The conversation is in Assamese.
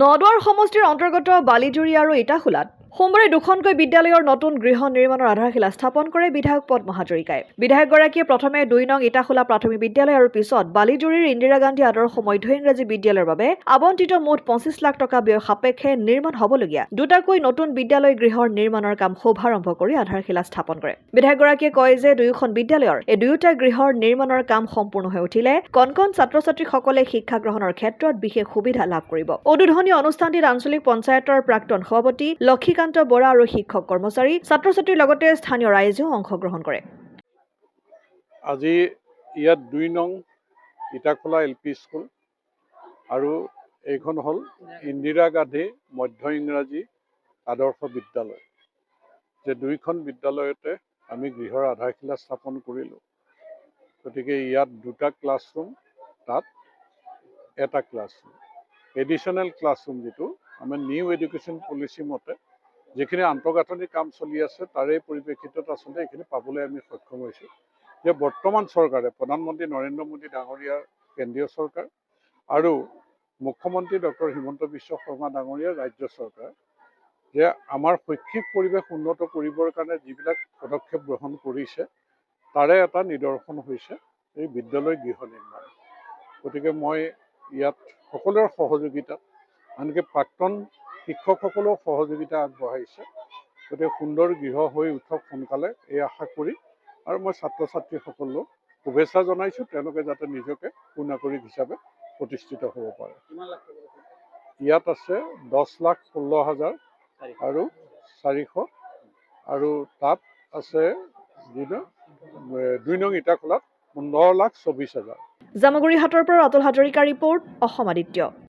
নদুৱাৰ সমষ্টিৰ অন্তৰ্গত বালিজুৰি আৰু ইটাখোলাত সোমবাৰে দুখনকৈ বিদ্যালয়ৰ নতুন গৃহ নিৰ্মাণৰ আধাৰশিলা স্থাপন কৰে বিধায়ক পদ মহাজৰিকাই। বিধায়কগৰাকীয়ে প্ৰথমে ২ নং ইটাখোলা প্ৰাথমিক বিদ্যালয় আৰু পিছত বালিজুৰিৰ ইন্দিৰা গান্ধী আদৰ্শ মধ্য ইংৰাজী বিদ্যালয়ৰ বাবে আবণ্টিত মুঠ ২৫ লাখ টকা ব্যয় সাপেক্ষে নিৰ্মাণ হ'বলগীয়া দুটাকৈ নতুন বিদ্যালয় গৃহৰ নিৰ্মাণৰ কাম শুভাৰম্ভ কৰি আধাৰশিলা স্থাপন কৰে। বিধায়কগৰাকীয়ে কয় যে দুয়োখন বিদ্যালয়ৰ এই দুয়োটা গৃহৰ নিৰ্মাণৰ কাম সম্পূৰ্ণ হৈ উঠিলে কণ ছাত্ৰ-ছাত্ৰীসকলে শিক্ষা গ্ৰহণৰ ক্ষেত্ৰত বিশেষ সুবিধা লাভ কৰিব। উদ্বোধনী অনুষ্ঠানটিত আঞ্চলিক পঞ্চায়তৰ প্ৰাক্তন সভাপতি লক্ষীকান্ত বৰা আৰু শিক্ষক কৰ্মচাৰী ছাত্ৰ-ছাত্ৰীৰ লগতে স্থানীয় ৰাইজেও অংশগ্ৰহণ কৰে। আজি ইয়াত ২ নং ইটাখোলা LP স্কুল আৰু এইখন হ'ল ইন্দিৰা গান্ধী মধ্য ইংৰাজী আদৰ্শ বিদ্যালয়। যে দুইখন বিদ্যালয়তে আমি গৃহৰ আধাৰশিলা স্থাপন কৰিলোঁ। গতিকে ইয়াত 2টা ক্লাছৰুম, তাত এটা ক্লাছৰুম, এডিশ্যনেল ক্লাছৰুম যিটো আমাৰ নিউ এডুকেশ্যন পলিচি মতে যিখিনি আন্তঃগাঁথনি কাম চলি আছে তাৰে পৰিপ্ৰেক্ষিতত আচলতে এইখিনি পাবলৈ আমি সক্ষম হৈছোঁ। যে বৰ্তমান চৰকাৰে প্ৰধানমন্ত্ৰী নৰেন্দ্ৰ মোদী ডাঙৰীয়াৰ কেন্দ্ৰীয় চৰকাৰ আৰু মুখ্যমন্ত্ৰী ডক্টৰ হিমন্ত বিশ্ব শৰ্মা ডাঙৰীয়াৰ ৰাজ্য চৰকাৰ যে আমাৰ শৈক্ষিক পৰিৱেশ উন্নত কৰিবৰ কাৰণে যিবিলাক পদক্ষেপ গ্ৰহণ কৰিছে তাৰে এটা নিদৰ্শন হৈছে এই বিদ্যালয় গৃহ নিৰ্মাণ। গতিকে মই ইয়াত সকলোৰে সহযোগিতা, আনকি প্ৰাক্তন শিক্ষকসকলেও সহযোগিতা আগবঢ়াইছে। গতিকে সুন্দৰ গৃহ হৈ উঠক সোনকালে এই আশা কৰি আৰু মই ছাত্ৰ-ছাত্ৰীসকলক শুভেচ্ছা জনাইছোঁ, তেওঁলোকে যাতে নিজকে সুনাগৰিক হিচাপে প্ৰতিষ্ঠিত হ'ব পাৰে। ইয়াত আছে 10,16,000 আৰু 400 আৰু তাত আছে ২ নং ইটাখোলাত 15,24,000। জামুগুৰি হাটৰ পৰা অতুল হাজৰিকা ৰিপৰ্ট, অসম আদিত্য।